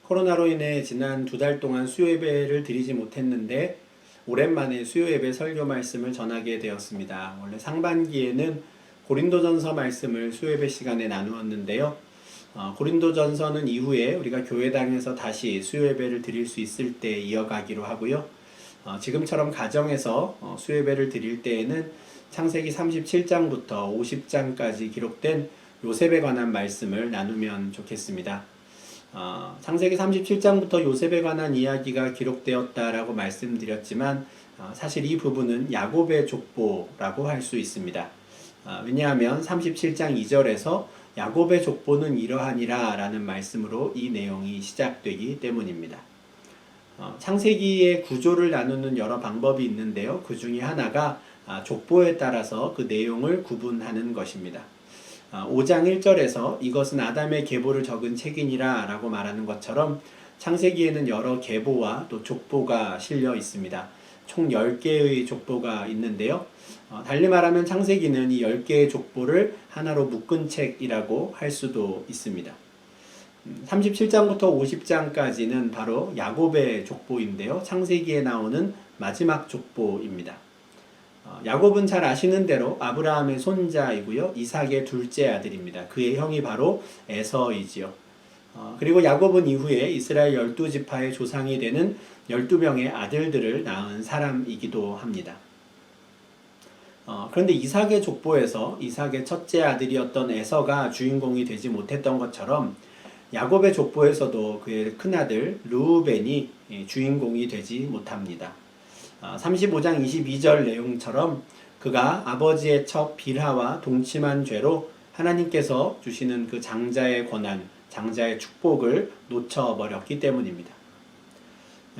코로나로 인해 지난 2달 동안 수요예배를 드리지 못했는데 오랜만에 수요예배 설교 말씀을 전하게 되었습니다. 원래 상반기에는 고린도전서 말씀을 수요예배 시간에 나누었는데요. 고린도전서는 이후에 우리가 교회당에서 다시 수요예배를 드릴 수 있을 때 이어가기로 하고요. 지금처럼 가정에서 수요예배를 드릴 때에는 창세기 37장부터 50장까지 기록된 요셉에 관한 말씀을 나누면 좋겠습니다. 창세기 37장부터 요셉에 관한 이야기가 기록되었다라고 말씀드렸지만 사실 이 부분은 야곱의 족보라고 할 수 있습니다. 왜냐하면 37장 2절에서 야곱의 족보는 이러하니라 라는 말씀으로 이 내용이 시작되기 때문입니다. 창세기의 구조를 나누는 여러 방법이 있는데요. 그 중에 하나가 족보에 따라서 그 내용을 구분하는 것입니다. 5장 1절에서 이것은 아담의 계보를 적은 책이니라 라고 말하는 것처럼 창세기에는 여러 계보와 또 족보가 실려 있습니다. 총 10개의 족보가 있는데요. 달리 말하면 창세기는 이 10개의 족보를 하나로 묶은 책이라고 할 수도 있습니다. 37장부터 50장까지는 바로 야곱의 족보인데요. 창세기에 나오는 마지막 족보입니다. 야곱은 잘 아시는 대로 아브라함의 손자이고요. 이삭의 둘째 아들입니다. 그의 형이 바로 에서이지요. 그리고 야곱은 이후에 이스라엘 12지파의 조상이 되는 12명의 아들들을 낳은 사람이기도 합니다. 그런데 이삭의 족보에서 이삭의 첫째 아들이었던 에서가 주인공이 되지 못했던 것처럼 야곱의 족보에서도 그의 큰아들 르우벤이 주인공이 되지 못합니다. 35장 22절 내용처럼 그가 아버지의 첩 빌하와 동침한 죄로 하나님께서 주시는 그 장자의 권한, 장자의 축복을 놓쳐버렸기 때문입니다.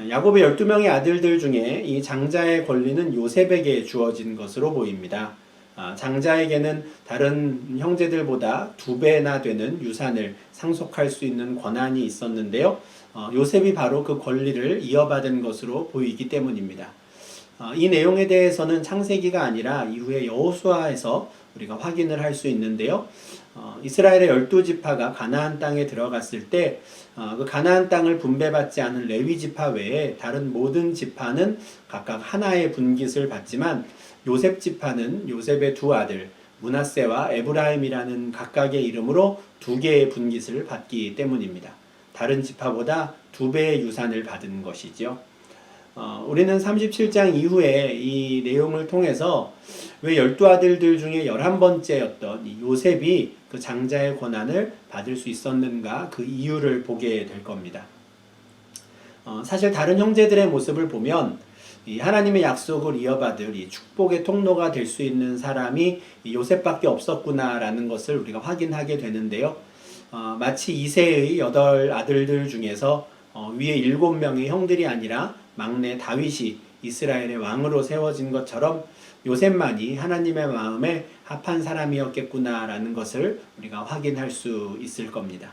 야곱의 12명의 아들들 중에 이 장자의 권리는 요셉에게 주어진 것으로 보입니다. 장자에게는 다른 형제들보다 2배나 되는 유산을 상속할 수 있는 권한이 있었는데요. 요셉이 바로 그 권리를 이어받은 것으로 보이기 때문입니다. 이 내용에 대해서는 창세기가 아니라 이후에 여호수아에서 우리가 확인을 할 수 있는데요. 이스라엘의 12지파가 가나안 땅에 들어갔을 때 그 가나안 땅을 분배받지 않은 레위 지파 외에 다른 모든 지파는 각각 하나의 분깃을 받지만 요셉 지파는 요셉의 두 아들 므낫세와 에브라임이라는 각각의 이름으로 2개의 분깃을 받기 때문입니다. 다른 지파보다 2배의 유산을 받은 것이죠. 우리는 37장 이후에 이 내용을 통해서 왜 12아들들 중에 11번째였던 이 요셉이 그 장자의 권한을 받을 수 있었는가 그 이유를 보게 될 겁니다. 사실 다른 형제들의 모습을 보면 이 하나님의 약속을 이어받을 이 축복의 통로가 될 수 있는 사람이 이 요셉밖에 없었구나라는 것을 우리가 확인하게 되는데요. 마치 이새의 8아들들 중에서 위에 7명의 형들이 아니라 막내 다윗이 이스라엘의 왕으로 세워진 것처럼 요셉만이 하나님의 마음에 합한 사람이었겠구나라는 것을 우리가 확인할 수 있을 겁니다.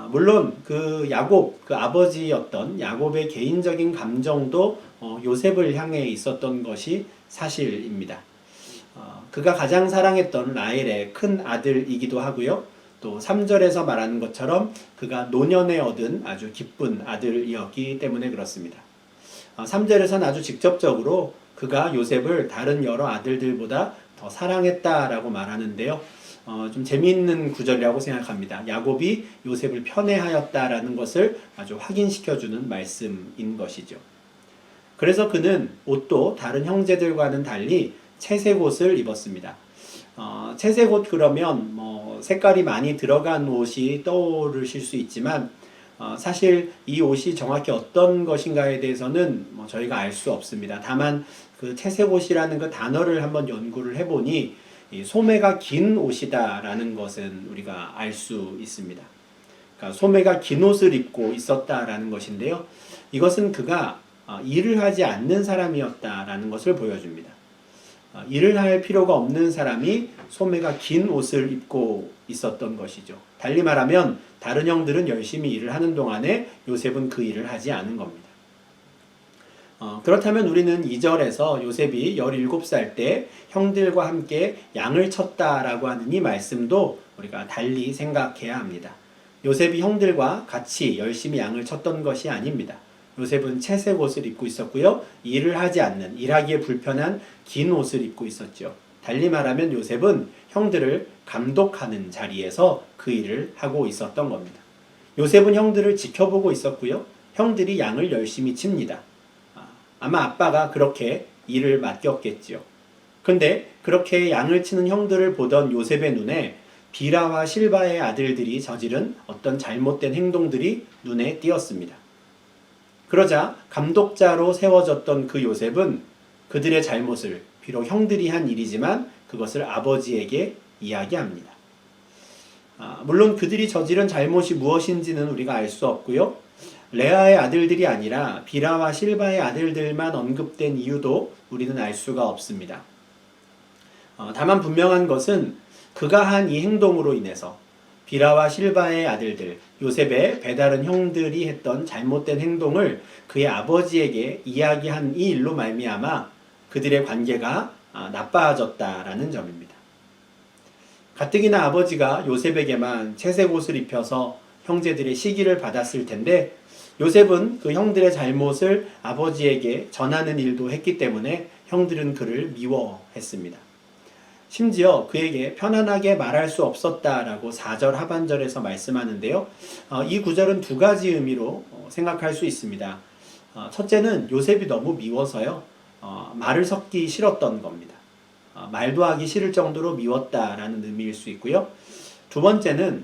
물론 그 야곱, 그 아버지였던 야곱의 개인적인 감정도 요셉을 향해 있었던 것이 사실입니다. 그가 가장 사랑했던 라헬의 큰 아들이기도 하고요. 또 3절에서 말하는 것처럼 그가 노년에 얻은 아주 기쁜 아들이었기 때문에 그렇습니다. 3절에서는 아주 직접적으로 그가 요셉을 다른 여러 아들들보다 더 사랑했다라고 말하는데요. 좀 재미있는 구절이라고 생각합니다. 야곱이 요셉을 편애하였다라는 것을 아주 확인시켜주는 말씀인 것이죠. 그래서 그는 옷도 다른 형제들과는 달리 채색 옷을 입었습니다. 채색 옷 그러면 색깔이 많이 들어간 옷이 떠오르실 수 있지만 사실 이 옷이 정확히 어떤 것인가에 대해서는 저희가 알 수 없습니다. 다만 그 채색 옷이라는 그 단어를 한번 연구를 해보니 소매가 긴 옷이다라는 것은 우리가 알 수 있습니다. 그러니까 소매가 긴 옷을 입고 있었다라는 것인데요. 이것은 그가 일을 하지 않는 사람이었다라는 것을 보여줍니다. 일을 할 필요가 없는 사람이 소매가 긴 옷을 입고 있었던 것이죠. 달리 말하면 다른 형들은 열심히 일을 하는 동안에 요셉은 그 일을 하지 않은 겁니다. 그렇다면 우리는 2절에서 요셉이 17살 때 형들과 함께 양을 쳤다라고 하는 이 말씀도 우리가 달리 생각해야 합니다. 요셉이 형들과 같이 열심히 양을 쳤던 것이 아닙니다. 요셉은 채색 옷을 입고 있었고요. 일을 하지 않는, 일하기에 불편한 긴 옷을 입고 있었죠. 달리 말하면 요셉은 형들을 감독하는 자리에서 그 일을 하고 있었던 겁니다. 요셉은 형들을 지켜보고 있었고요. 형들이 양을 열심히 칩니다. 아마 아빠가 그렇게 일을 맡겼겠지요. 근데 그렇게 양을 치는 형들을 보던 요셉의 눈에 비라와 실바의 아들들이 저지른 어떤 잘못된 행동들이 눈에 띄었습니다. 그러자 감독자로 세워졌던 그 요셉은 그들의 잘못을 비록 형들이 한 일이지만 그것을 아버지에게 이야기합니다. 물론 그들이 저지른 잘못이 무엇인지는 우리가 알 수 없고요. 레아의 아들들이 아니라 비라와 실바의 아들들만 언급된 이유도 우리는 알 수가 없습니다. 다만 분명한 것은 그가 한 이 행동으로 인해서 비라와 실바의 아들들, 요셉의 배다른 형들이 했던 잘못된 행동을 그의 아버지에게 이야기한 이 일로 말미암아 그들의 관계가 나빠졌다라는 점입니다. 가뜩이나 아버지가 요셉에게만 채색 옷을 입혀서 형제들의 시기를 받았을 텐데 요셉은 그 형들의 잘못을 아버지에게 전하는 일도 했기 때문에 형들은 그를 미워했습니다. 심지어 그에게 편안하게 말할 수 없었다라고 4절 하반절에서 말씀하는데요. 이 구절은 두 가지 의미로 생각할 수 있습니다. 첫째는 요셉이 너무 미워서요. 말을 섞기 싫었던 겁니다. 말도 하기 싫을 정도로 미웠다라는 의미일 수 있고요. 두 번째는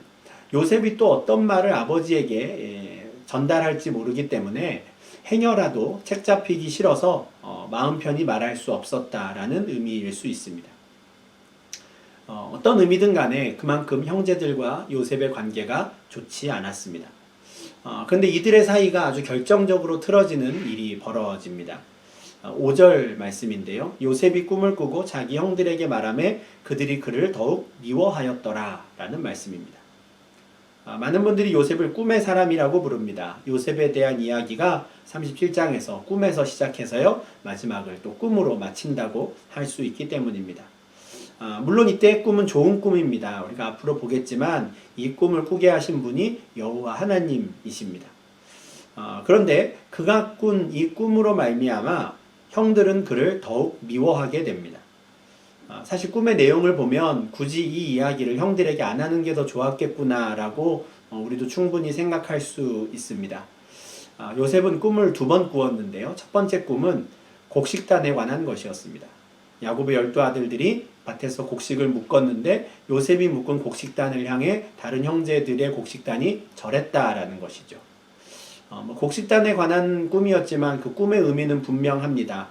요셉이 또 어떤 말을 아버지에게 전달할지 모르기 때문에 행여라도 책 잡히기 싫어서 마음 편히 말할 수 없었다라는 의미일 수 있습니다. 어떤 의미든 간에 그만큼 형제들과 요셉의 관계가 좋지 않았습니다. 그런데 이들의 사이가 아주 결정적으로 틀어지는 일이 벌어집니다. 5절 말씀인데요. 요셉이 꿈을 꾸고 자기 형들에게 말하매 그들이 그를 더욱 미워하였더라 라는 말씀입니다. 많은 분들이 요셉을 꿈의 사람이라고 부릅니다. 요셉에 대한 이야기가 37장에서 꿈에서 시작해서요. 마지막을 또 꿈으로 마친다고 할 수 있기 때문입니다. 물론 이때의 꿈은 좋은 꿈입니다. 우리가 앞으로 보겠지만 이 꿈을 꾸게 하신 분이 여호와 하나님이십니다. 그런데 그가 꾼 이 꿈으로 말미암아 형들은 그를 더욱 미워하게 됩니다. 사실 꿈의 내용을 보면 굳이 이 이야기를 형들에게 안 하는 게 더 좋았겠구나라고 우리도 충분히 생각할 수 있습니다. 요셉은 꿈을 두 번 꾸었는데요. 첫 번째 꿈은 곡식단에 관한 것이었습니다. 야곱의 12아들들이 밭에서 곡식을 묶었는데 요셉이 묶은 곡식단을 향해 다른 형제들의 곡식단이 절했다라는 것이죠. 곡식단에 관한 꿈이었지만 그 꿈의 의미는 분명합니다.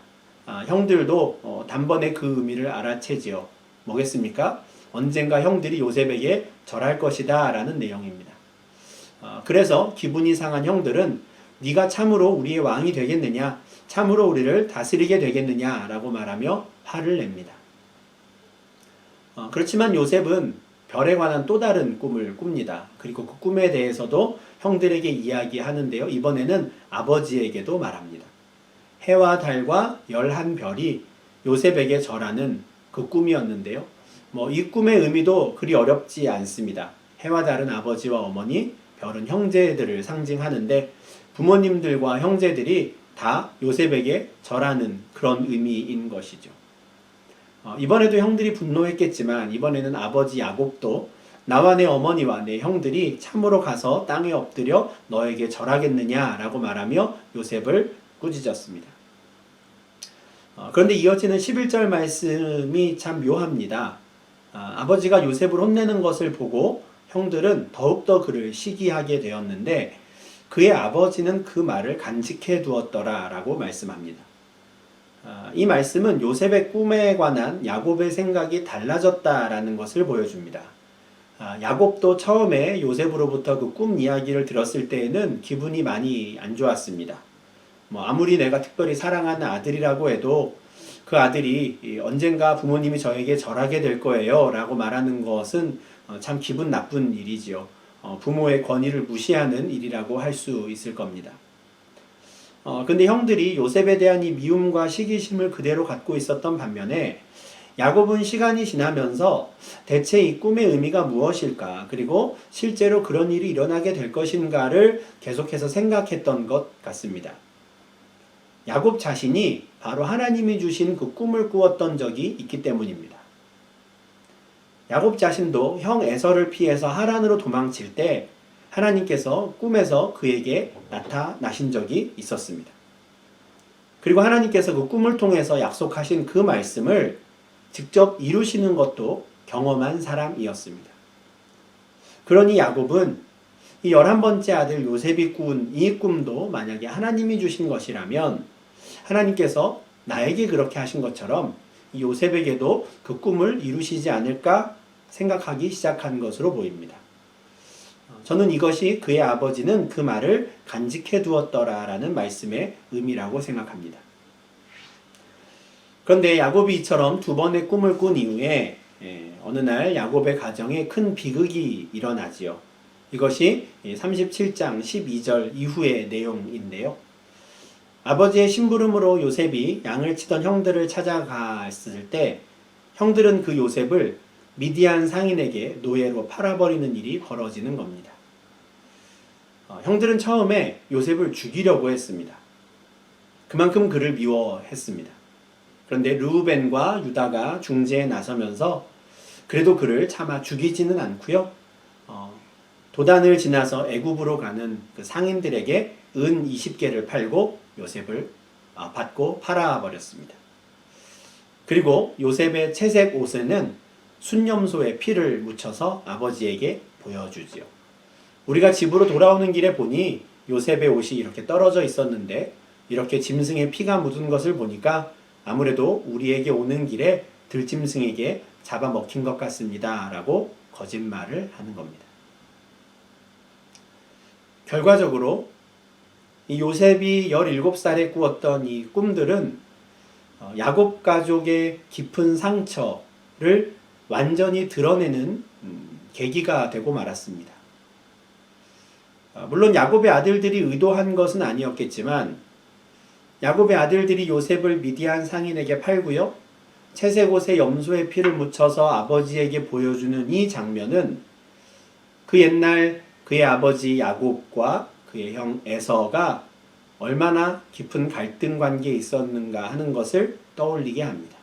형들도 단번에 그 의미를 알아채지요. 뭐겠습니까? 언젠가 형들이 요셉에게 절할 것이다 라는 내용입니다. 그래서 기분이 상한 형들은 네가 참으로 우리의 왕이 되겠느냐? 참으로 우리를 다스리게 되겠느냐? 라고 말하며 화를 냅니다. 그렇지만 요셉은 별에 관한 또 다른 꿈을 꿉니다. 그리고 그 꿈에 대해서도 형들에게 이야기하는데요. 이번에는 아버지에게도 말합니다. 해와 달과 11별이 요셉에게 절하는 그 꿈이었는데요. 이 꿈의 의미도 그리 어렵지 않습니다. 해와 달은 아버지와 어머니, 별은 형제들을 상징하는데 부모님들과 형제들이 다 요셉에게 절하는 그런 의미인 것이죠. 이번에도 형들이 분노했겠지만 이번에는 아버지 야곱도 나와 내 어머니와 내 형들이 참으로 가서 땅에 엎드려 너에게 절하겠느냐라고 말하며 요셉을 꾸짖었습니다. 그런데 이어지는 11절 말씀이 참 묘합니다. 아버지가 요셉을 혼내는 것을 보고 형들은 더욱더 그를 시기하게 되었는데 그의 아버지는 그 말을 간직해 두었더라 라고 말씀합니다. 이 말씀은 요셉의 꿈에 관한 야곱의 생각이 달라졌다라는 것을 보여줍니다. 야곱도 처음에 요셉으로부터 그 꿈 이야기를 들었을 때에는 기분이 많이 안 좋았습니다. 아무리 내가 특별히 사랑하는 아들이라고 해도 그 아들이 언젠가 부모님이 저에게 절하게 될 거예요 라고 말하는 것은 참 기분 나쁜 일이지요. 부모의 권위를 무시하는 일이라고 할 수 있을 겁니다. 근데 형들이 요셉에 대한 이 미움과 시기심을 그대로 갖고 있었던 반면에 야곱은 시간이 지나면서 대체 이 꿈의 의미가 무엇일까? 그리고 실제로 그런 일이 일어나게 될 것인가를 계속해서 생각했던 것 같습니다. 야곱 자신이 바로 하나님이 주신 그 꿈을 꾸었던 적이 있기 때문입니다. 야곱 자신도 형 에서를 피해서 하란으로 도망칠 때 하나님께서 꿈에서 그에게 나타나신 적이 있었습니다. 그리고 하나님께서 그 꿈을 통해서 약속하신 그 말씀을 직접 이루시는 것도 경험한 사람이었습니다. 그러니 야곱은 이 11번째 아들 요셉이 꾼 이 꿈도 만약에 하나님이 주신 것이라면 하나님께서 나에게 그렇게 하신 것처럼 이 요셉에게도 그 꿈을 이루시지 않을까 생각하기 시작한 것으로 보입니다. 저는 이것이 그의 아버지는 그 말을 간직해 두었더라라는 말씀의 의미라고 생각합니다. 그런데 야곱이 이처럼 두 번의 꿈을 꾼 이후에 어느 날 야곱의 가정에 큰 비극이 일어나지요. 이것이 37장 12절 이후의 내용인데요. 아버지의 심부름으로 요셉이 양을 치던 형들을 찾아갔을 때 형들은 그 요셉을 미디안 상인에게 노예로 팔아버리는 일이 벌어지는 겁니다. 형들은 처음에 요셉을 죽이려고 했습니다. 그만큼 그를 미워했습니다. 그런데 르우벤과 유다가 중재에 나서면서 그래도 그를 차마 죽이지는 않고요. 도단을 지나서 애굽으로 가는 그 상인들에게 은 20개를 팔고 요셉을 받고 팔아버렸습니다. 그리고 요셉의 채색 옷에는 순념소의 피를 묻혀서 아버지에게 보여주지요. 우리가 집으로 돌아오는 길에 보니 요셉의 옷이 이렇게 떨어져 있었는데 이렇게 짐승의 피가 묻은 것을 보니까 아무래도 우리에게 오는 길에 들짐승에게 잡아먹힌 것 같습니다. 라고 거짓말을 하는 겁니다. 결과적으로 이 요셉이 17살에 꾸었던 이 꿈들은 야곱 가족의 깊은 상처를 완전히 드러내는 계기가 되고 말았습니다. 물론 야곱의 아들들이 의도한 것은 아니었겠지만 야곱의 아들들이 요셉을 미디안 상인에게 팔고요. 채색 옷에 염소의 피를 묻혀서 아버지에게 보여주는 이 장면은 그 옛날 그의 아버지 야곱과 그의 형 에서가 얼마나 깊은 갈등 관계에 있었는가 하는 것을 떠올리게 합니다.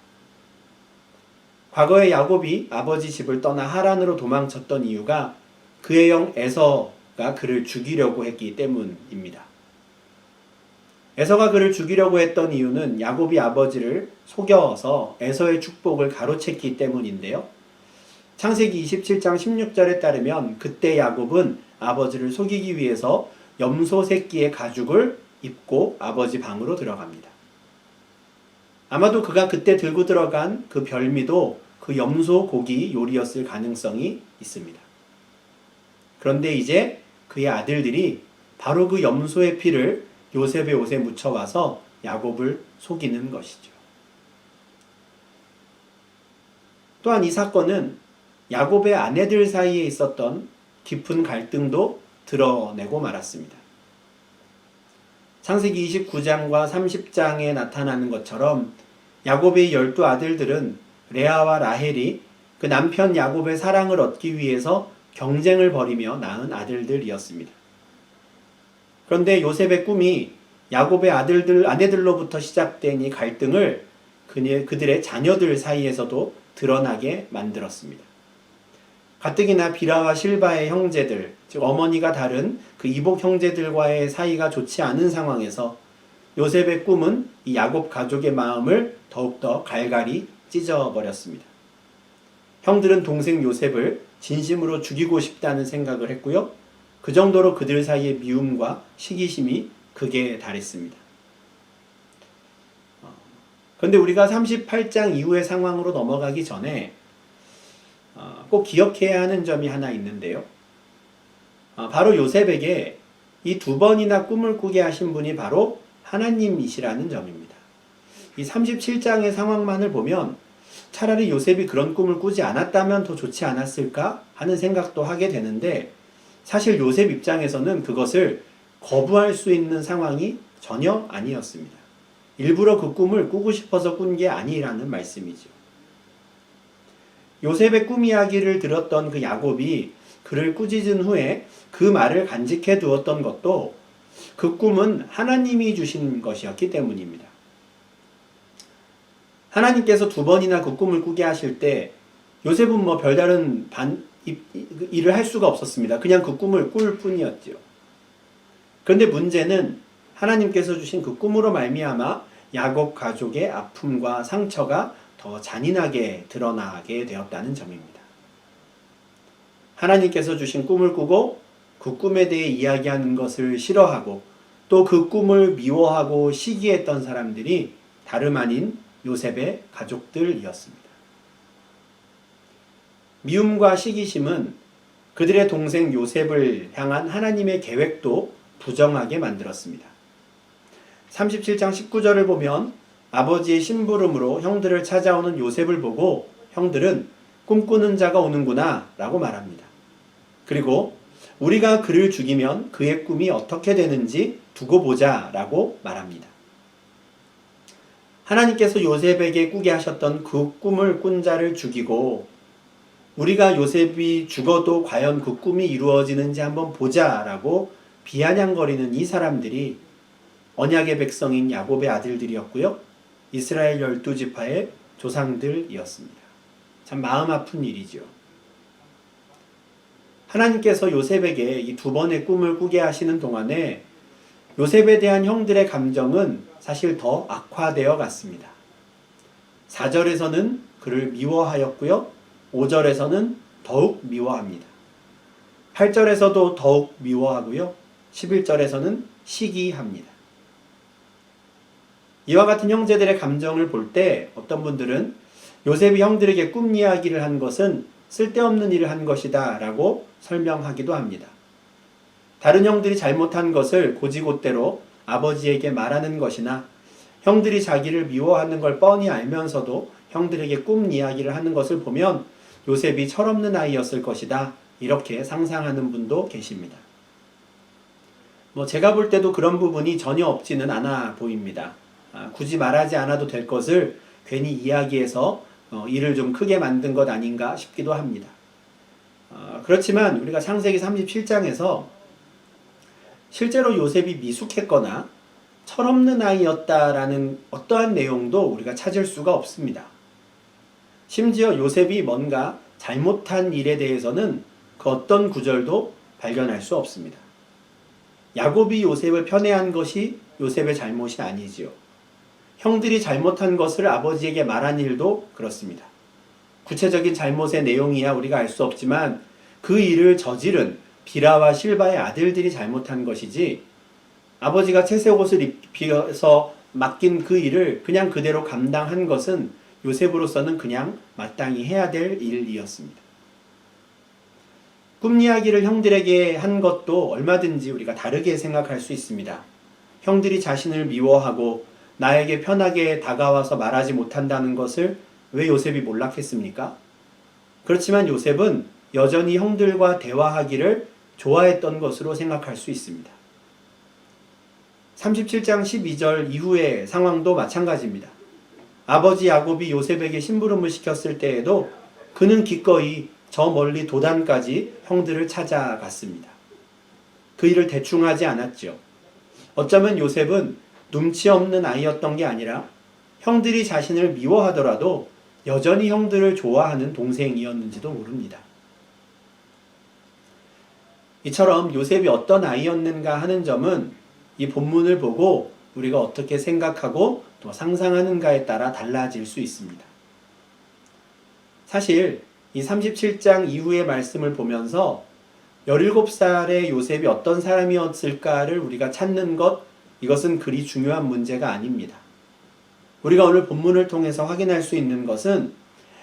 과거에 야곱이 아버지 집을 떠나 하란으로 도망쳤던 이유가 그의 형 에서가 그를 죽이려고 했기 때문입니다. 에서가 그를 죽이려고 했던 이유는 야곱이 아버지를 속여서 에서의 축복을 가로챘기 때문인데요. 창세기 27장 16절에 따르면 그때 야곱은 아버지를 속이기 위해서 염소 새끼의 가죽을 입고 아버지 방으로 들어갑니다. 아마도 그가 그때 들고 들어간 그 별미도 그 염소 고기 요리였을 가능성이 있습니다. 그런데 이제 그의 아들들이 바로 그 염소의 피를 요셉의 옷에 묻혀와서 야곱을 속이는 것이죠. 또한 이 사건은 야곱의 아내들 사이에 있었던 깊은 갈등도 드러내고 말았습니다. 창세기 29장과 30장에 나타나는 것처럼 야곱의 12 아들들은 레아와 라헬이 그 남편 야곱의 사랑을 얻기 위해서 경쟁을 벌이며 낳은 아들들이었습니다. 그런데 요셉의 꿈이 야곱의 아내들로부터 시작된 이 갈등을 그들의 자녀들 사이에서도 드러나게 만들었습니다. 가뜩이나 비라와 실바의 형제들, 즉 어머니가 다른 그 이복 형제들과의 사이가 좋지 않은 상황에서 요셉의 꿈은 이 야곱 가족의 마음을 더욱더 갈갈이 찢어버렸습니다. 형들은 동생 요셉을 진심으로 죽이고 싶다는 생각을 했고요. 그 정도로 그들 사이의 미움과 시기심이 극에 달했습니다. 그런데 우리가 38장 이후의 상황으로 넘어가기 전에 꼭 기억해야 하는 점이 하나 있는데요. 바로 요셉에게 이 2번이나 꿈을 꾸게 하신 분이 바로 하나님이시라는 점입니다. 이 37장의 상황만을 보면 차라리 요셉이 그런 꿈을 꾸지 않았다면 더 좋지 않았을까 하는 생각도 하게 되는데 사실 요셉 입장에서는 그것을 거부할 수 있는 상황이 전혀 아니었습니다. 일부러 그 꿈을 꾸고 싶어서 꾼 게 아니라는 말씀이죠. 요셉의 꿈 이야기를 들었던 그 야곱이 그를 꾸짖은 후에 그 말을 간직해 두었던 것도 그 꿈은 하나님이 주신 것이었기 때문입니다. 하나님께서 두 번이나 그 꿈을 꾸게 하실 때 요셉은 뭐 별다른 일을 할 수가 없었습니다. 그냥 그 꿈을 꿀 뿐이었죠. 그런데 문제는 하나님께서 주신 그 꿈으로 말미암아 야곱 가족의 아픔과 상처가 더 잔인하게 드러나게 되었다는 점입니다. 하나님께서 주신 꿈을 꾸고 그 꿈에 대해 이야기하는 것을 싫어하고 또 그 꿈을 미워하고 시기했던 사람들이 다름 아닌 요셉의 가족들이었습니다. 미움과 시기심은 그들의 동생 요셉을 향한 하나님의 계획도 부정하게 만들었습니다. 37장 19절을 보면 아버지의 심부름으로 형들을 찾아오는 요셉을 보고 형들은 꿈꾸는 자가 오는구나 라고 말합니다. 그리고 우리가 그를 죽이면 그의 꿈이 어떻게 되는지 두고 보자 라고 말합니다. 하나님께서 요셉에게 꾸게 하셨던 그 꿈을 꾼 자를 죽이고 우리가 요셉이 죽어도 과연 그 꿈이 이루어지는지 한번 보자 라고 비아냥거리는 이 사람들이 언약의 백성인 야곱의 아들들이었고요. 이스라엘 12지파의 조상들이었습니다. 참 마음 아픈 일이죠. 하나님께서 요셉에게 이 두 번의 꿈을 꾸게 하시는 동안에 요셉에 대한 형들의 감정은 사실 더 악화되어 갔습니다. 4절에서는 그를 미워하였고요. 5절에서는 더욱 미워합니다. 8절에서도 더욱 미워하고요. 11절에서는 시기합니다. 이와 같은 형제들의 감정을 볼 때 어떤 분들은 요셉이 형들에게 꿈 이야기를 한 것은 쓸데없는 일을 한 것이다 라고 설명하기도 합니다. 다른 형들이 잘못한 것을 곧이곧대로 아버지에게 말하는 것이나 형들이 자기를 미워하는 걸 뻔히 알면서도 형들에게 꿈 이야기를 하는 것을 보면 요셉이 철없는 아이였을 것이다 이렇게 상상하는 분도 계십니다. 제가 볼 때도 그런 부분이 전혀 없지는 않아 보입니다. 굳이 말하지 않아도 될 것을 괜히 이야기해서 일을 좀 크게 만든 것 아닌가 싶기도 합니다. 그렇지만 우리가 창세기 37장에서 실제로 요셉이 미숙했거나 철없는 아이였다라는 어떠한 내용도 우리가 찾을 수가 없습니다. 심지어 요셉이 뭔가 잘못한 일에 대해서는 그 어떤 구절도 발견할 수 없습니다. 야곱이 요셉을 편애한 것이 요셉의 잘못이 아니지요. 형들이 잘못한 것을 아버지에게 말한 일도 그렇습니다. 구체적인 잘못의 내용이야 우리가 알 수 없지만 그 일을 저지른 비라와 실바의 아들들이 잘못한 것이지 아버지가 채색 옷을 입혀서 맡긴 그 일을 그냥 그대로 감당한 것은 요셉으로서는 그냥 마땅히 해야 될 일이었습니다. 꿈 이야기를 형들에게 한 것도 얼마든지 우리가 다르게 생각할 수 있습니다. 형들이 자신을 미워하고 나에게 편하게 다가와서 말하지 못한다는 것을 왜 요셉이 몰랐겠습니까? 그렇지만 요셉은 여전히 형들과 대화하기를 좋아했던 것으로 생각할 수 있습니다. 37장 12절 이후의 상황도 마찬가지입니다. 아버지 야곱이 요셉에게 심부름을 시켰을 때에도 그는 기꺼이 저 멀리 도단까지 형들을 찾아갔습니다. 그 일을 대충 하지 않았죠. 어쩌면 요셉은 눈치 없는 아이였던 게 아니라 형들이 자신을 미워하더라도 여전히 형들을 좋아하는 동생이었는지도 모릅니다. 이처럼 요셉이 어떤 아이였는가 하는 점은 이 본문을 보고 우리가 어떻게 생각하고 또 상상하는가에 따라 달라질 수 있습니다. 사실 이 37장 이후의 말씀을 보면서 17살의 요셉이 어떤 사람이었을까를 우리가 찾는 것, 이것은 그리 중요한 문제가 아닙니다. 우리가 오늘 본문을 통해서 확인할 수 있는 것은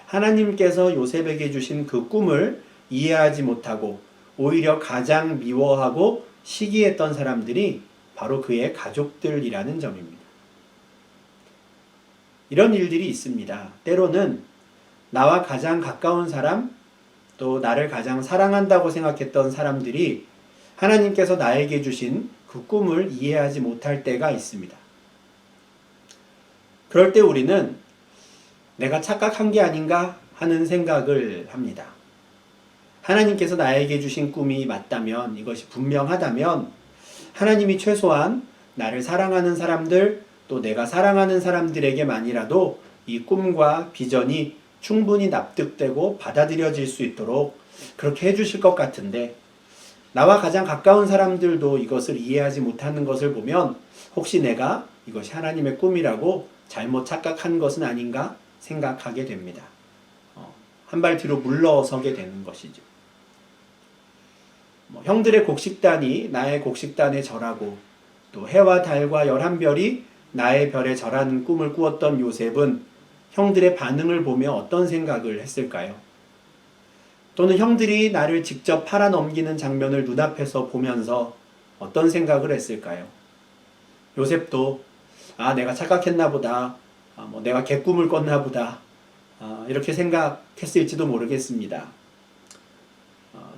하나님께서 요셉에게 주신 그 꿈을 이해하지 못하고 오히려 가장 미워하고 시기했던 사람들이 바로 그의 가족들이라는 점입니다. 이런 일들이 있습니다. 때로는 나와 가장 가까운 사람, 또 나를 가장 사랑한다고 생각했던 사람들이 하나님께서 나에게 주신 그 꿈을 이해하지 못할 때가 있습니다. 그럴 때 우리는 내가 착각한 게 아닌가 하는 생각을 합니다. 하나님께서 나에게 주신 꿈이 맞다면, 이것이 분명하다면 하나님이 최소한 나를 사랑하는 사람들, 또 내가 사랑하는 사람들에게만이라도 이 꿈과 비전이 충분히 납득되고 받아들여질 수 있도록 그렇게 해주실 것 같은데, 나와 가장 가까운 사람들도 이것을 이해하지 못하는 것을 보면 혹시 내가 이것이 하나님의 꿈이라고 잘못 착각한 것은 아닌가 생각하게 됩니다. 한 발 뒤로 물러서게 되는 것이죠. 형들의 곡식단이 나의 곡식단에 절하고 또 해와 달과 11별이 나의 별에 절하는 꿈을 꾸었던 요셉은 형들의 반응을 보며 어떤 생각을 했을까요? 또는 형들이 나를 직접 팔아넘기는 장면을 눈앞에서 보면서 어떤 생각을 했을까요? 요셉도 내가 착각했나 보다, 내가 개꿈을 꿨나 보다, 이렇게 생각했을지도 모르겠습니다.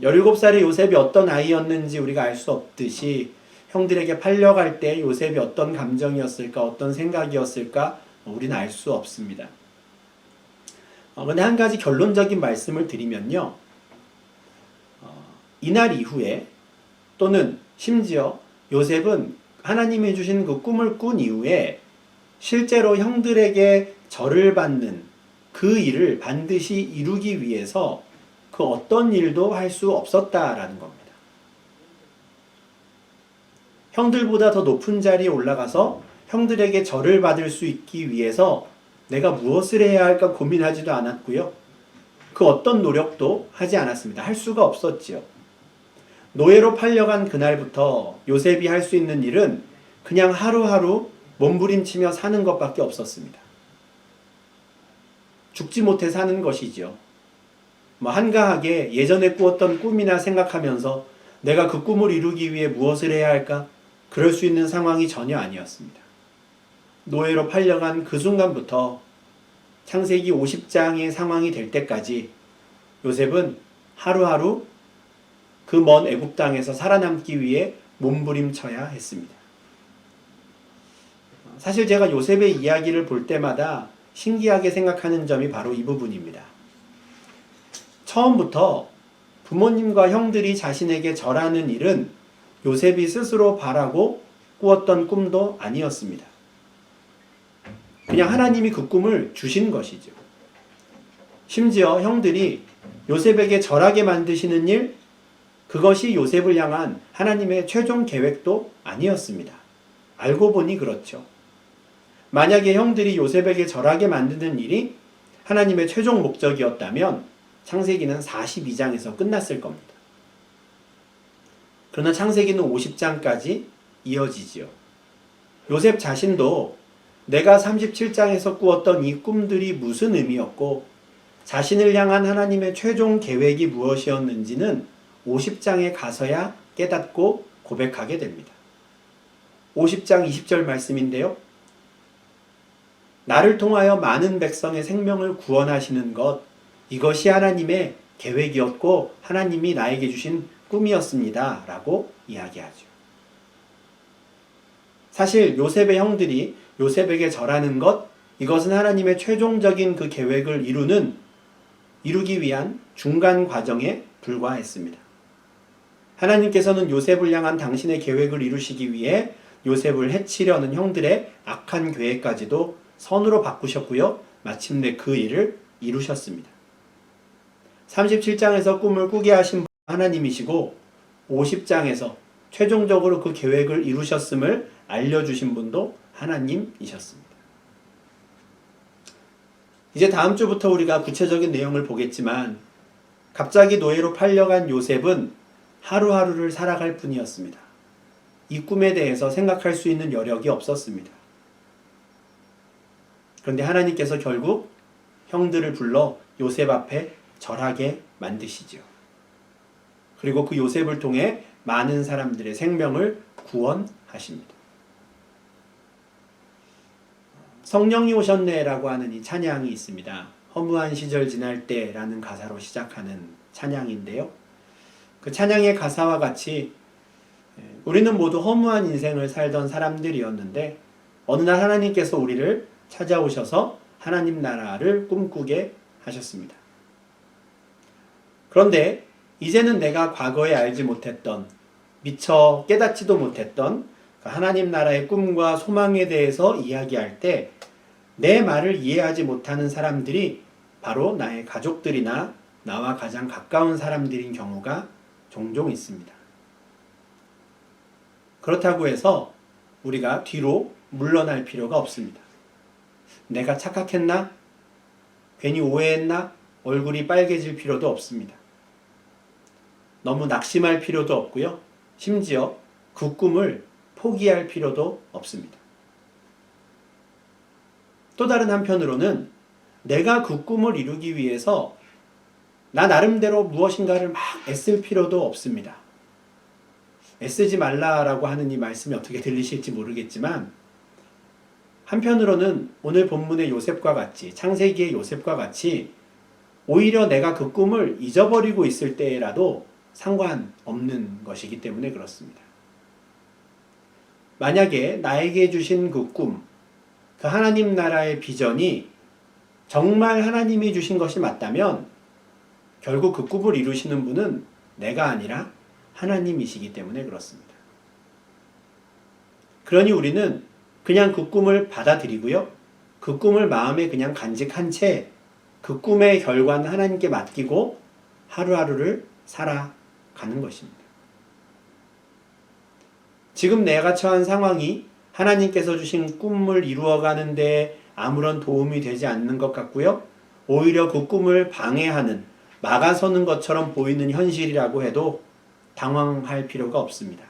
17살의 요셉이 어떤 아이였는지 우리가 알 수 없듯이 형들에게 팔려갈 때 요셉이 어떤 감정이었을까, 어떤 생각이었을까 우리는 알 수 없습니다. 그런데 한 가지 결론적인 말씀을 드리면요. 이날 이후에 또는 심지어 요셉은 하나님이 주신 그 꿈을 꾼 이후에 실제로 형들에게 절을 받는 그 일을 반드시 이루기 위해서 그 어떤 일도 할 수 없었다라는 겁니다. 형들보다 더 높은 자리에 올라가서 형들에게 절을 받을 수 있기 위해서 내가 무엇을 해야 할까 고민하지도 않았고요. 그 어떤 노력도 하지 않았습니다. 할 수가 없었지요. 노예로 팔려간 그날부터 요셉이 할 수 있는 일은 그냥 하루하루 몸부림치며 사는 것밖에 없었습니다. 죽지 못해 사는 것이지요. 한가하게 예전에 꾸었던 꿈이나 생각하면서 내가 그 꿈을 이루기 위해 무엇을 해야 할까? 그럴 수 있는 상황이 전혀 아니었습니다. 노예로 팔려간 그 순간부터 창세기 50장의 상황이 될 때까지 요셉은 하루하루 그 먼 애굽 땅에서 살아남기 위해 몸부림쳐야 했습니다. 사실 제가 요셉의 이야기를 볼 때마다 신기하게 생각하는 점이 바로 이 부분입니다. 처음부터 부모님과 형들이 자신에게 절하는 일은 요셉이 스스로 바라고 꾸었던 꿈도 아니었습니다. 그냥 하나님이 그 꿈을 주신 것이죠. 심지어 형들이 요셉에게 절하게 만드시는 일, 그것이 요셉을 향한 하나님의 최종 계획도 아니었습니다. 알고 보니 그렇죠. 만약에 형들이 요셉에게 절하게 만드는 일이 하나님의 최종 목적이었다면 창세기는 42장에서 끝났을 겁니다. 그러나 창세기는 50장까지 이어지지요. 요셉 자신도 내가 37장에서 꾸었던 이 꿈들이 무슨 의미였고 자신을 향한 하나님의 최종 계획이 무엇이었는지는 50장에 가서야 깨닫고 고백하게 됩니다. 50장 20절 말씀인데요. 나를 통하여 많은 백성의 생명을 구원하시는 것, 이것이 하나님의 계획이었고 하나님이 나에게 주신 꿈이었습니다. 라고 이야기하죠. 사실 요셉의 형들이 요셉에게 절하는 것, 이것은 하나님의 최종적인 그 계획을 이루기 위한 중간 과정에 불과했습니다. 하나님께서는 요셉을 향한 당신의 계획을 이루시기 위해 요셉을 해치려는 형들의 악한 계획까지도 선으로 바꾸셨고요. 마침내 그 일을 이루셨습니다. 37장에서 꿈을 꾸게 하신 분 하나님이시고 50장에서 최종적으로 그 계획을 이루셨음을 알려주신 분도 하나님이셨습니다. 이제 다음 주부터 우리가 구체적인 내용을 보겠지만 갑자기 노예로 팔려간 요셉은 하루하루를 살아갈 뿐이었습니다. 이 꿈에 대해서 생각할 수 있는 여력이 없었습니다. 그런데 하나님께서 결국 형들을 불러 요셉 앞에 절하게 만드시죠. 그리고 그 요셉을 통해 많은 사람들의 생명을 구원하십니다. 성령이 오셨네라고 하는 이 찬양이 있습니다. 허무한 시절 지날 때라는 가사로 시작하는 찬양인데요. 그 찬양의 가사와 같이 우리는 모두 허무한 인생을 살던 사람들이었는데 어느 날 하나님께서 우리를 찾아오셔서 하나님 나라를 꿈꾸게 하셨습니다. 그런데 이제는 내가 과거에 알지 못했던, 미처 깨닫지도 못했던 하나님 나라의 꿈과 소망에 대해서 이야기할 때 내 말을 이해하지 못하는 사람들이 바로 나의 가족들이나 나와 가장 가까운 사람들인 경우가 종종 있습니다. 그렇다고 해서 우리가 뒤로 물러날 필요가 없습니다. 내가 착각했나? 괜히 오해했나? 얼굴이 빨개질 필요도 없습니다. 너무 낙심할 필요도 없고요. 심지어 그 꿈을 포기할 필요도 없습니다. 또 다른 한편으로는 내가 그 꿈을 이루기 위해서 나 나름대로 무엇인가를 막 애쓸 필요도 없습니다. 애쓰지 말라라고 하는 이 말씀이 어떻게 들리실지 모르겠지만 한편으로는 오늘 본문의 요셉과 같이, 창세기의 요셉과 같이 오히려 내가 그 꿈을 잊어버리고 있을 때라도 상관없는 것이기 때문에 그렇습니다. 만약에 나에게 주신 그 꿈, 그 하나님 나라의 비전이 정말 하나님이 주신 것이 맞다면 결국 그 꿈을 이루시는 분은 내가 아니라 하나님이시기 때문에 그렇습니다. 그러니 우리는 그냥 그 꿈을 받아들이고요. 그 꿈을 마음에 그냥 간직한 채 그 꿈의 결과는 하나님께 맡기고 하루하루를 살아가는 것입니다. 지금 내가 처한 상황이 하나님께서 주신 꿈을 이루어가는 데 아무런 도움이 되지 않는 것 같고요. 오히려 그 꿈을 방해하는, 막아서는 것처럼 보이는 현실이라고 해도 당황할 필요가 없습니다.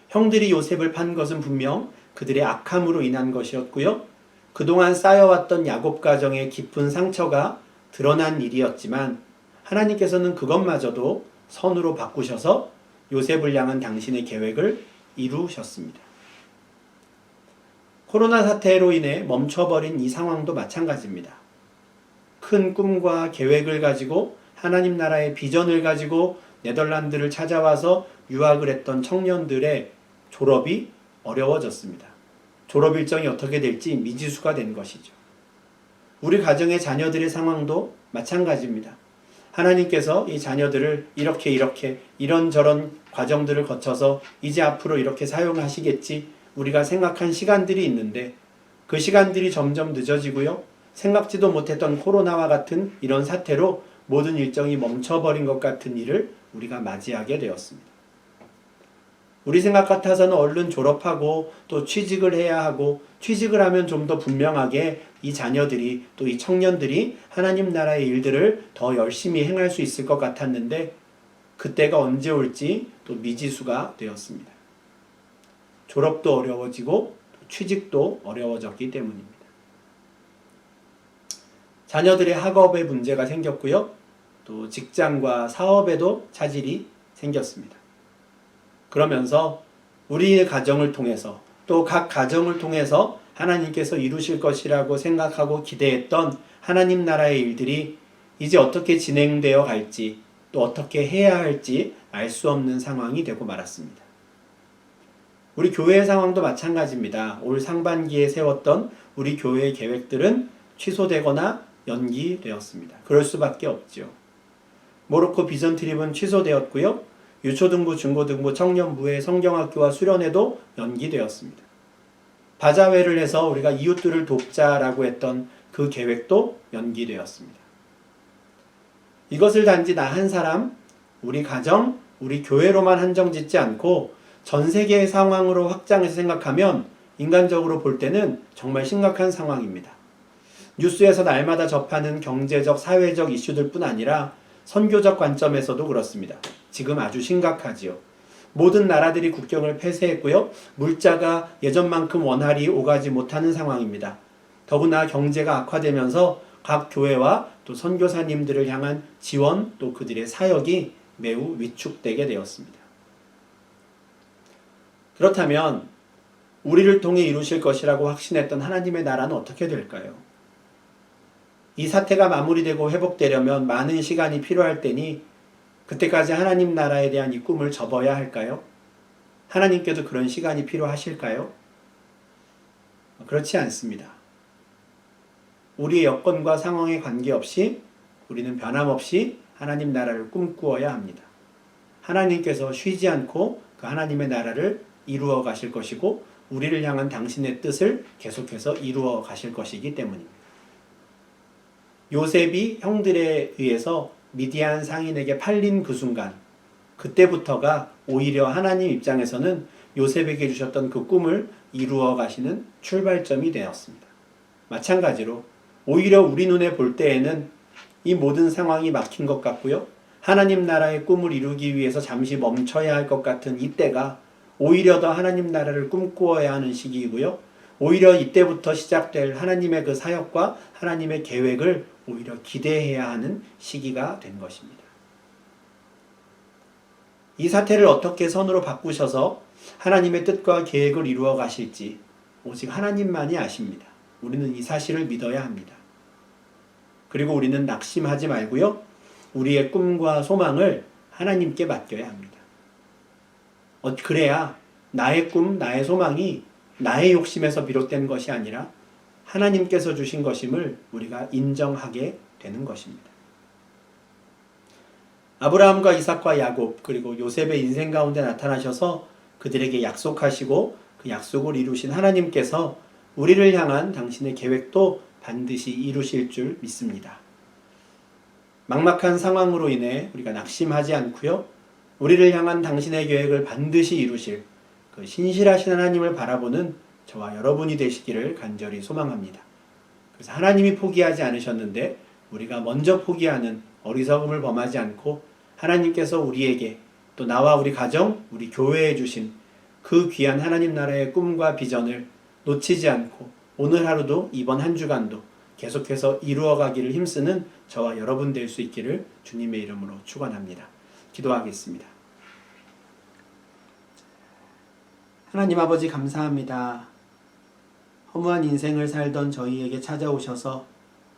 형들이 요셉을 판 것은 분명 그들의 악함으로 인한 것이었고요. 그동안 쌓여왔던 야곱 가정의 깊은 상처가 드러난 일이었지만 하나님께서는 그것마저도 선으로 바꾸셔서 요셉을 향한 당신의 계획을 이루셨습니다. 코로나 사태로 인해 멈춰버린 이 상황도 마찬가지입니다. 큰 꿈과 계획을 가지고 하나님 나라의 비전을 가지고 네덜란드를 찾아와서 유학을 했던 청년들의 졸업이 어려워졌습니다. 졸업 일정이 어떻게 될지 미지수가 된 것이죠. 우리 가정의 자녀들의 상황도 마찬가지입니다. 하나님께서 이 자녀들을 이렇게 이런저런 과정들을 거쳐서 이제 앞으로 이렇게 사용하시겠지 우리가 생각한 시간들이 있는데 그 시간들이 점점 늦어지고요. 생각지도 못했던 코로나와 같은 이런 사태로 모든 일정이 멈춰버린 것 같은 일을 우리가 맞이하게 되었습니다. 우리 생각 같아서는 얼른 졸업하고 또 취직을 해야 하고 취직을 하면 좀 더 분명하게 이 자녀들이 또 이 청년들이 하나님 나라의 일들을 더 열심히 행할 수 있을 것 같았는데 그때가 언제 올지 또 미지수가 되었습니다. 졸업도 어려워지고 취직도 어려워졌기 때문입니다. 자녀들의 학업에 문제가 생겼고요. 또 직장과 사업에도 차질이 생겼습니다. 그러면서 우리의 가정을 통해서 또 각 가정을 통해서 하나님께서 이루실 것이라고 생각하고 기대했던 하나님 나라의 일들이 이제 어떻게 진행되어 갈지 또 어떻게 해야 할지 알 수 없는 상황이 되고 말았습니다. 우리 교회의 상황도 마찬가지입니다. 올 상반기에 세웠던 우리 교회의 계획들은 취소되거나 연기되었습니다. 그럴 수밖에 없죠. 모로코 비전 트립은 취소되었고요. 유초등부, 중고등부, 청년부의 성경학교와 수련회도 연기되었습니다. 바자회를 해서 우리가 이웃들을 돕자라고 했던 그 계획도 연기되었습니다. 이것을 단지 나 한 사람, 우리 가정, 우리 교회로만 한정짓지 않고 전 세계의 상황으로 확장해서 생각하면 인간적으로 볼 때는 정말 심각한 상황입니다. 뉴스에서 날마다 접하는 경제적, 사회적 이슈들 뿐 아니라 선교적 관점에서도 그렇습니다. 지금 아주 심각하지요. 모든 나라들이 국경을 폐쇄했고요. 물자가 예전만큼 원활히 오가지 못하는 상황입니다. 더구나 경제가 악화되면서 각 교회와 또 선교사님들을 향한 지원 또 그들의 사역이 매우 위축되게 되었습니다. 그렇다면 우리를 통해 이루실 것이라고 확신했던 하나님의 나라는 어떻게 될까요? 이 사태가 마무리되고 회복되려면 많은 시간이 필요할 때니 그때까지 하나님 나라에 대한 이 꿈을 접어야 할까요? 하나님께도 그런 시간이 필요하실까요? 그렇지 않습니다. 우리의 여건과 상황에 관계없이 우리는 변함없이 하나님 나라를 꿈꾸어야 합니다. 하나님께서 쉬지 않고 그 하나님의 나라를 이루어 가실 것이고 우리를 향한 당신의 뜻을 계속해서 이루어 가실 것이기 때문입니다. 요셉이 형들에 의해서 미디안 상인에게 팔린 그 순간, 그때부터가 오히려 하나님 입장에서는 요셉에게 주셨던 그 꿈을 이루어 가시는 출발점이 되었습니다. 마찬가지로 오히려 우리 눈에 볼 때에는 이 모든 상황이 막힌 것 같고요. 하나님 나라의 꿈을 이루기 위해서 잠시 멈춰야 할 것 같은 이때가 오히려 더 하나님 나라를 꿈꾸어야 하는 시기이고요. 오히려 이때부터 시작될 하나님의 그 사역과 하나님의 계획을 오히려 기대해야 하는 시기가 된 것입니다. 이 사태를 어떻게 선으로 바꾸셔서 하나님의 뜻과 계획을 이루어 가실지 오직 하나님만이 아십니다. 우리는 이 사실을 믿어야 합니다. 그리고 우리는 낙심하지 말고요. 우리의 꿈과 소망을 하나님께 맡겨야 합니다. 그래야 나의 꿈, 나의 소망이 나의 욕심에서 비롯된 것이 아니라 하나님께서 주신 것임을 우리가 인정하게 되는 것입니다. 아브라함과 이삭과 야곱 그리고 요셉의 인생 가운데 나타나셔서 그들에게 약속하시고 그 약속을 이루신 하나님께서 우리를 향한 당신의 계획도 반드시 이루실 줄 믿습니다. 막막한 상황으로 인해 우리가 낙심하지 않고요. 우리를 향한 당신의 계획을 반드시 이루실 그 신실하신 하나님을 바라보는 저와 여러분이 되시기를 간절히 소망합니다. 그래서 하나님이 포기하지 않으셨는데 우리가 먼저 포기하는 어리석음을 범하지 않고 하나님께서 우리에게 또 나와 우리 가정, 우리 교회에 주신 그 귀한 하나님 나라의 꿈과 비전을 놓치지 않고 오늘 하루도 이번 한 주간도 계속해서 이루어가기를 힘쓰는 저와 여러분 될 수 있기를 주님의 이름으로 축원합니다. 기도하겠습니다. 하나님 아버지 감사합니다. 허무한 인생을 살던 저희에게 찾아오셔서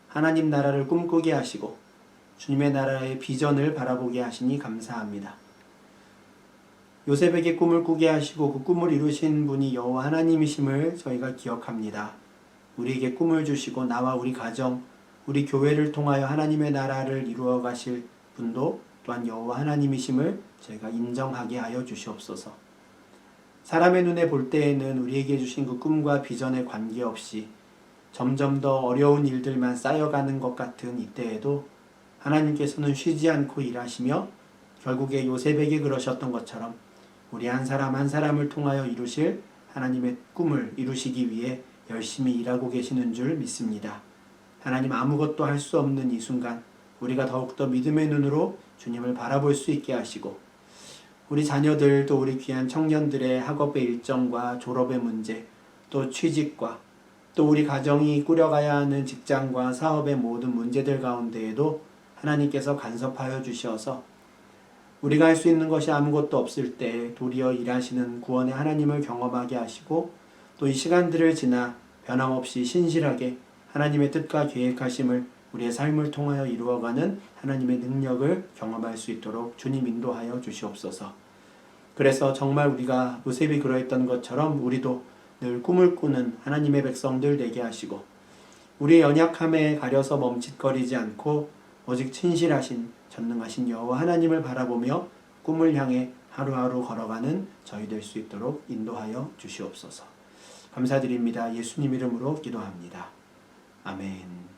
하나님 나라를 꿈꾸게 하시고 주님의 나라의 비전을 바라보게 하시니 감사합니다. 요셉에게 꿈을 꾸게 하시고 그 꿈을 이루신 분이 여호와 하나님이심을 저희가 기억합니다. 우리에게 꿈을 주시고 나와 우리 가정, 우리 교회를 통하여 하나님의 나라를 이루어 가실 분도 또한 여호와 하나님이심을 저희가 인정하게 하여 주시옵소서. 사람의 눈에 볼 때에는 우리에게 주신 그 꿈과 비전에 관계없이 점점 더 어려운 일들만 쌓여가는 것 같은 이때에도 하나님께서는 쉬지 않고 일하시며 결국에 요셉에게 그러셨던 것처럼 우리 한 사람 한 사람을 통하여 이루실 하나님의 꿈을 이루시기 위해 열심히 일하고 계시는 줄 믿습니다. 하나님 아무것도 할 수 없는 이 순간 우리가 더욱더 믿음의 눈으로 주님을 바라볼 수 있게 하시고 우리 자녀들 또 우리 귀한 청년들의 학업의 일정과 졸업의 문제 또 취직과 또 우리 가정이 꾸려가야 하는 직장과 사업의 모든 문제들 가운데에도 하나님께서 간섭하여 주셔서 우리가 할 수 있는 것이 아무것도 없을 때 도리어 일하시는 구원의 하나님을 경험하게 하시고 또 이 시간들을 지나 변함없이 신실하게 하나님의 뜻과 계획하심을 우리의 삶을 통하여 이루어가는 하나님의 능력을 경험할 수 있도록 주님 인도하여 주시옵소서. 그래서 정말 우리가 요셉이 그러했던 것처럼 우리도 늘 꿈을 꾸는 하나님의 백성들 되게 하시고 우리의 연약함에 가려서 멈칫거리지 않고 오직 친실하신 전능하신 여호와 하나님을 바라보며 꿈을 향해 하루하루 걸어가는 저희 될 수 있도록 인도하여 주시옵소서. 감사드립니다. 예수님 이름으로 기도합니다. 아멘.